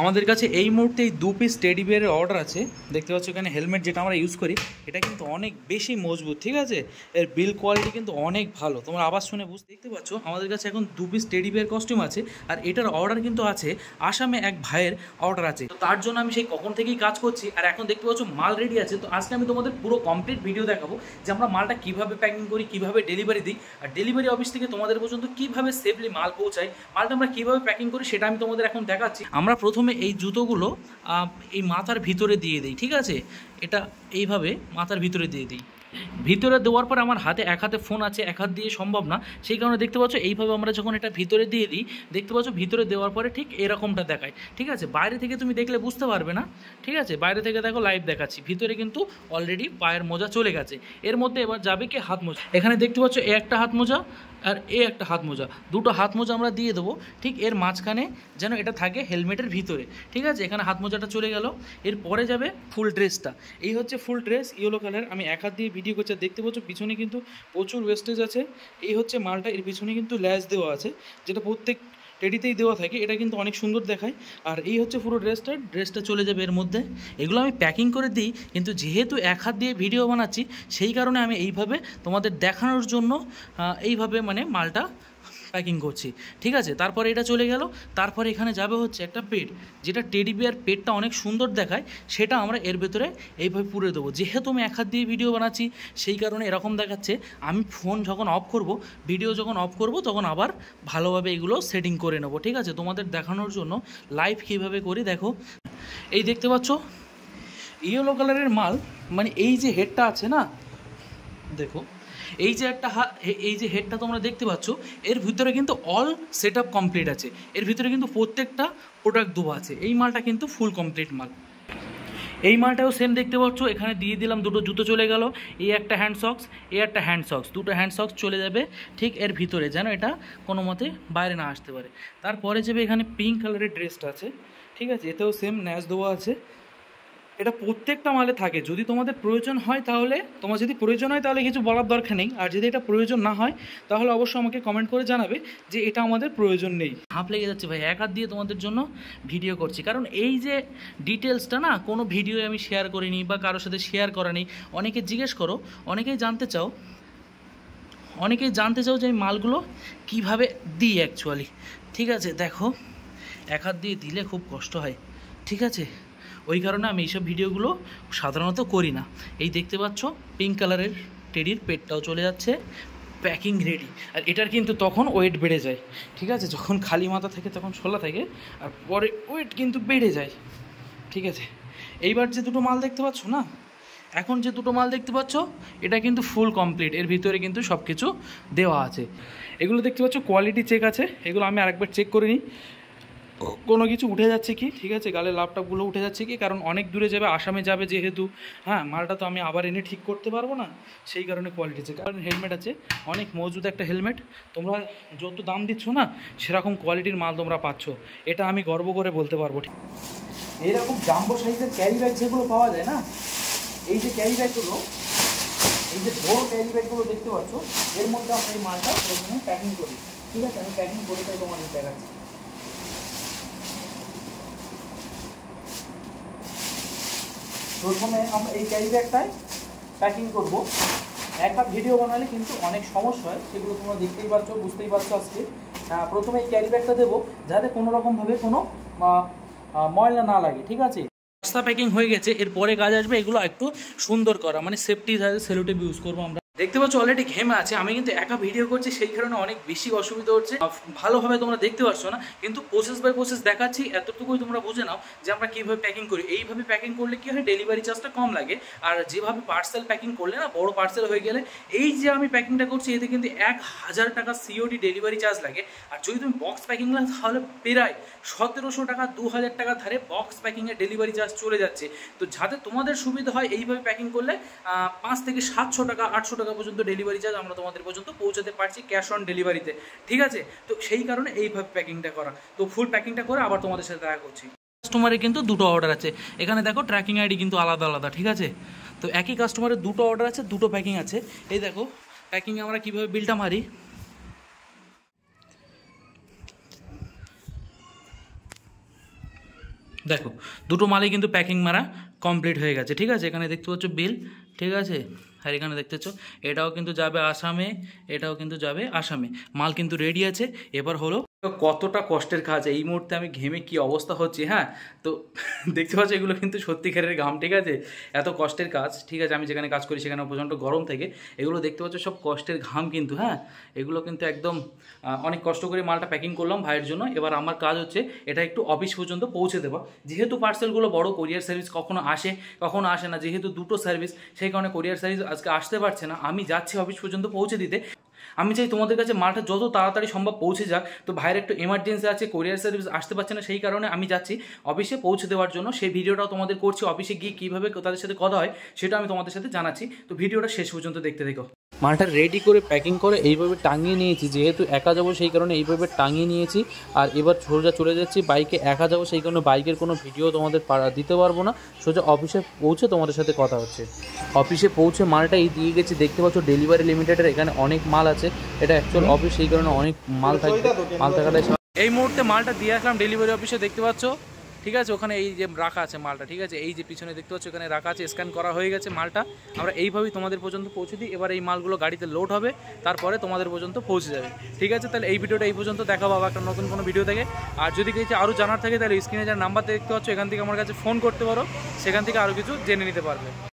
আমাদের কাছে এই মুহূর্তে এই 2 পিস টেডি বিয়ারের অর্ডার আছে। দেখতে পাচ্ছ এখানে হেলমেট যেটা আমরা ইউজ করি এটা কিন্তু অনেক বেশি মজবুত, ঠিক আছে। এর বিল কোয়ালিটি কিন্তু অনেক ভালো, তোমরা আবার শুনে দেখতে পাচ্ছ আমাদের কাছে এখন 2 পিস টেডি বিয়ার কস্টিউম আছে। আর এটার অর্ডার কিন্তু আছে আসামে এক ভাইয়ের অর্ডার আছে, তো তার জন্য আমি সেই কখন থেকেই কাজ করছি। আর এখন দেখতে পাচ্ছ মাল রেডি আছে। তো আজকে আমি তোমাদের পুরো কমপ্লিট ভিডিও দেখাবো যে আমরা মালটা কীভাবে প্যাকিং করি, কীভাবে ডেলিভারি দিই, আর ডেলিভারি অফিস থেকে তোমাদের পর্যন্ত কীভাবে সেফলি মাল পৌঁছায়, মালটা আমরা কীভাবে প্যাকিং করি সেটা আমি তোমাদের এখন দেখাচ্ছি। আমরা প্রথমে এই জুতোগুলো এই মাথার ভিতরে দিয়ে দিই, ঠিক আছে। এটা এইভাবে মাথার ভিতরে দিয়ে দিই। ভিতরে দেওয়ার পর আমার হাতে এক হাতে ফোন আছে, এক হাত দিয়ে সম্ভব না, সেই কারণে দেখতে পাচ্ছ এইভাবে আমরা যখন এটা ভিতরে দিয়ে দিই, দেখতে পাচ্ছ ভিতরে দেওয়ার পরে ঠিক এরকমটা দেখায়, ঠিক আছে। বাইরে থেকে তুমি দেখলে বুঝতে পারবে না, ঠিক আছে। বাইরে থেকে দেখো লাইভ দেখাচ্ছি, ভিতরে কিন্তু অলরেডি পায়ের মোজা চলে গেছে। এর মধ্যে এবার যাবে কি হাত মোজা। এখানে দেখতে পাচ্ছ এ একটা হাত মোজা আর এ একটা হাত মোজা, দুটো হাত মোজা আমরা দিয়ে দেবো ঠিক এর মাঝখানে, যেন এটা থাকে হেলমেটের ভিতরে, ঠিক আছে। এখানে হাত মোজাটা চলে গেল। এরপরে যাবে ফুল ড্রেসটা। এই হচ্ছে ফুল ড্রেস, ইয়েলো কালার। আমি এক হাত দিয়ে ভিডিও করছি, দেখতে পাচ্ছ পিছনে কিন্তু প্রচুর ওয়েস্টেজ আছে। এই হচ্ছে মালটা, এর পিছনে কিন্তু ল্যাস দেওয়া আছে, যেটা প্রত্যেক টেডিতেই দেওয়া থাকে, এটা কিন্তু অনেক সুন্দর দেখায়। আর এই হচ্ছে পুরো ড্রেসটা চলে যাবে এর মধ্যে। এগুলো আমি প্যাকিং করে দিই, কিন্তু যেহেতু এক হাত দিয়ে ভিডিও বানাচ্ছি সেই কারণে আমি এইভাবে তোমাদের দেখানোর জন্য এইভাবে মানে মালটা প্যাকিং করছি, ঠিক আছে। তারপরে এটা চলে গেল। তারপরে এখানে যাবে হচ্ছে একটা পেট, যেটা টেডি বিয়ার পেটটা অনেক সুন্দর দেখায়, সেটা আমরা এর ভেতরে এইভাবে পুরে দেবো। যেহেতু আমি এক হাত দিয়ে ভিডিও বানাচ্ছি সেই কারণে এরকম দেখাচ্ছে। আমি ফোন যখন অফ করব, ভিডিও যখন অফ করব, তখন আবার ভালোভাবে এগুলো সেটিং করে নেবো, ঠিক আছে, তোমাদের দেখানোর জন্য লাইভ কীভাবে করি। দেখো এই দেখতে পাচ্ছ ইয়েলো কালারের মাল, মানে এই যে হেডটা আছে না, দেখো এই যে একটা এই যে হেডটা তোমরা দেখতে পাচ্ছ, এর ভিতরে কিন্তু অল সেট আপ কমপ্লিট আছে। এর ভিতরে কিন্তু প্রত্যেকটা প্রোডাক্ট দেওয়া আছে। এই মালটা কিন্তু ফুল কমপ্লিট মাল। এই মালটাও সেম দেখতে পাচ্ছ, এখানে দিয়ে দিলাম দুটো জুতো চলে গেল। এই একটা হ্যান্ড সক্স, এই একটা হ্যান্ড সক্স, দুটো হ্যান্ড সক্স চলে যাবে ঠিক এর ভিতরে, যেন এটা কোনো মতে বাইরে না আসতে পারে। তারপরে যাবে এখানে পিঙ্ক কালারের ড্রেসটা আছে, ঠিক আছে। এতেও সেম ন্যাচ দেওয়া আছে। এটা প্রত্যেকটা মালে থাকে। যদি তোমাদের প্রয়োজন হয় তাহলে, তোমার যদি প্রয়োজন হয় তাহলে কিছু বলার দরকার নেই, আর যদি এটা প্রয়োজন না হয় তাহলে অবশ্যই আমাকে কমেন্ট করে জানাবে যে এটা আমাদের প্রয়োজন নেই। হাঁপ লেগে যাচ্ছে ভাই, এক হাত দিয়ে তোমাদের জন্য ভিডিও করছি, কারণ এই যে ডিটেলসটা না কোনো ভিডিও আমি শেয়ার করিনি বা কারোর সাথে শেয়ার করা নেই। অনেকে জিজ্ঞেস করো, অনেকেই জানতে চাও যে এই মালগুলো কীভাবে দিই অ্যাকচুয়ালি, ঠিক আছে। দেখো এক হাত দিয়ে দিলে খুব কষ্ট হয়, ঠিক আছে। ওই কারণে আমি এইসব ভিডিওগুলো সাধারণত করি না। এই দেখতে পাচ্ছ পিঙ্ক কালারের টেডির পেটটাও চলে যাচ্ছে, প্যাকিং রেডি। আর এটার কিন্তু তখন ওয়েট বেড়ে যায়, ঠিক আছে। যখন খালি মাথা থাকে তখন ছোলা থাকে, আর পরে ওয়েট কিন্তু বেড়ে যায়, ঠিক আছে। এইবার যে দুটো মাল দেখতে পাচ্ছ না, এখন যে দুটো মাল দেখতে পাচ্ছ, এটা কিন্তু ফুল কমপ্লিট। এর ভিতরে কিন্তু সব কিছু দেওয়া আছে। এগুলো দেখতে পাচ্ছ কোয়ালিটি চেক আছে, এগুলো আমি আরেকবার চেক করে নিই কোনো কিছু উঠে যাচ্ছে কি, ঠিক আছে, গালের ল্যাপটপগুলো উঠে যাচ্ছে কি, কারণ অনেক দূরে যাবে, আসামে যাবে যেহেতু, হ্যাঁ, মালটা তো আমি আবার এনে ঠিক করতে পারবো না, সেই কারণে কোয়ালিটি চেক। কারণ হেলমেট আছে, অনেক মজবুত একটা হেলমেট। তোমরা যত দাম দিচ্ছ না সেরকম কোয়ালিটির মাল তোমরা পাচ্ছ, এটা আমি গর্ব করে বলতে পারবো। ঠিক এইরকম জাম্বো সাইজের ক্যারি ব্যাগ যেগুলো পাওয়া যায় না, এই যে ক্যারি ব্যাগগুলো, এই যে বড় ক্যারি ব্যাগগুলো দেখতে পাচ্ছ, এর মধ্যে আমরা এই মালটা প্রথমে প্যাকিং করি, ঠিক আছে। আমি প্যাকিং করে তাই তোমাদের দেখাচ্ছি। প্রথমে আমরা এই ক্যারি ব্যাগটায় প্যাকিং করবো। একটা ভিডিও বানালে কিন্তু অনেক সমস্যা হয়, সেগুলো তোমরা দেখতেই পাচ্ছ, বুঝতেই পারছো। আজকে প্রথমে এই ক্যারি ব্যাগটা দেবো যাতে কোনো রকমভাবে কোনো ময়লা না লাগে, ঠিক আছে। বস্তা প্যাকিং হয়ে গেছে, এরপরে কাজ আসবে এগুলো একটু সুন্দর করা, মানে সেফটি সেলুটেপ ইউজ করবো আমরা। দেখতে পাচ্ছ অলরেডি ঘেমে আছে, আমি কিন্তু একা ভিডিও করছি সেই কারণে অনেক বেশি অসুবিধা হচ্ছে, ভালোভাবে তোমরা দেখতে পাচ্ছ না, কিন্তু প্রসেস বাই প্রসেস দেখাচ্ছি, এতটুকুই তোমরা বুঝে নাও যে আমরা কীভাবে প্যাকিং করি। এইভাবে প্যাকিং করলে কী হয়, ডেলিভারি চার্জটা কম লাগে। আর যেভাবে পার্সেল প্যাকিং করলে না, বড় পার্সেল হয়ে গেলে এই যে আমি প্যাকিংটা করছি, এতে কিন্তু 1000 টাকা সিওডি ডেলিভারি চার্জ লাগে। আর যদি তুমি বক্স প্যাকিং না, তাহলে প্রায় 1700 টাকা 2000 টাকা ধারে বক্স প্যাকিংয়ের ডেলিভারি চার্জ চলে যাচ্ছে। তো যাতে তোমাদের সুবিধা হয়, এইভাবে প্যাকিং করলে 5 থেকে 700 টাকা 800 টাকা পর্যন্ত ডেলিভারি চার্জ আমরা তোমাদের পর্যন্ত পৌঁছাতে পারছি ক্যাশ অন ডেলিভারিতে, ঠিক আছে। তো সেই কারণে এইভাবে প্যাকিংটা করা। তো ফুল প্যাকিংটা করে আবার তোমাদের সাথে দেখা করছি। কাস্টমারের কিন্তু দুটো অর্ডার আছে, এখানে দেখো ট্র্যাকিং আইডি কিন্তু আলাদা আলাদা, ঠিক আছে। তো একই কাস্টমারের দুটো অর্ডার আছে, দুটো প্যাকিং আছে। এই দেখো প্যাকিংয়ে আমরা কীভাবে বিলটা মারি। দেখো দুটো মালই কিন্তু প্যাকিং মারা কমপ্লিট হয়ে গেছে, ঠিক আছে। এখানে দেখতে পাচ্ছ বিল, ঠিক আছে। আর এখানে দেখতে পাচ্ছ এটাও কিন্তু যাবে আসামে, এটাও কিন্তু যাবে আসামে। মাল কিন্তু রেডি আছে। এবার হলো কতটা কষ্টের কাজ, এই মুহূর্তে আমি ঘেমে কি অবস্থা হচ্ছে, হ্যাঁ। তো দেখতে পাচ্ছ এগুলো কিন্তু সত্যিকারের ঘাম, ঠিক আছে। এত কষ্টের কাজ, ঠিক আছে। আমি যেখানে কাজ করি সেখানে প্রচণ্ড গরম থেকে, এগুলো দেখতে পাচ্ছ সব কষ্টের ঘাম কিন্তু, হ্যাঁ। এগুলো কিন্তু একদম অনেক কষ্ট করে মালটা প্যাকিং করলাম ভাইয়ের জন্য। এবার আমার কাজ হচ্ছে এটা একটু অফিস পর্যন্ত পৌঁছে দেওয়া। যেহেতু পার্সেলগুলো বড়, কোরিয়ার সার্ভিস কখনো আসে কখনো আসে না, যেহেতু দুটো সার্ভিস, সেই কারণে কোরিয়ার সার্ভিস আজকে আসতে পারছে না। আমি যাচ্ছি অফিস পর্যন্ত পৌঁছে দিতে। আমি চাই তোমাদের কাছে মালটা যত তাড়াতাড়ি সম্ভব পৌঁছে যাক। তো ভাইয়ের একটু এমার্জেন্সি আছে, কোরিয়ার সার্ভিস আসতে পারছে না, সেই কারণে আমি যাচ্ছি অফিসে পৌঁছে দেওয়ার জন্য। সেই ভিডিওটাও তোমাদের করছি, অফিসে গিয়ে কীভাবে তাদের সাথে কথা হয় সেটা আমি তোমাদের সাথে জানাচ্ছি। তো ভিডিওটা শেষ পর্যন্ত দেখতে দেখো। মালটা রেডি করে প্যাকিং করে এইভাবে টাঙিয়ে নিয়েছি, যেহেতু একা যাবো সেই কারণে এইভাবে টাঙিয়ে নিয়েছি। আর এবার সোজা চলে যাচ্ছি বাইকে, একা যাবো সেই কারণে বাইকের কোনো ভিডিও তোমাদের দিতে পারবো না। সোজা অফিসে পৌঁছে তোমাদের সাথে কথা হচ্ছে। অফিসে পৌঁছে মালটা এই দিয়ে গেছি, দেখতে পাচ্ছ ডেলিভারি লিমিটেডের এখানে অনেক মাল আছে। এটা অ্যাকচুয়াল অফিস, সেই কারণে অনেক মাল থাকবে, মাল থাকাটাই এই মুহূর্তে মালটা দিয়ে আসলাম ডেলিভারি অফিসে, দেখতে পাচ্ছ, ঠিক আছে। ওখানে এই যে রাখা আছে মালটা, ঠিক আছে। এই যে পিছনে দেখতে পাচ্ছ এখানে রাখা আছে, স্ক্যান করা হয়ে গেছে মালটা। আমরা এইভাবেই তোমাদের পর্যন্ত পৌঁছে দিই। এবার এই মালগুলো গাড়িতে লোড হবে, তারপরে তোমাদের পর্যন্ত পৌঁছে যাবে, ঠিক আছে। তাহলে এই ভিডিওটা এই পর্যন্ত, দেখা পাবো একটা নতুন কোনো ভিডিও থেকে। আর যদি কিছু আরও জানার থাকে তাহলে স্ক্রিনে যার নাম্বার দেখতে পাচ্ছ, এখান থেকে আমার কাছে ফোন করতে পারো, সেখান থেকে আরও কিছু জেনে নিতে পারবে।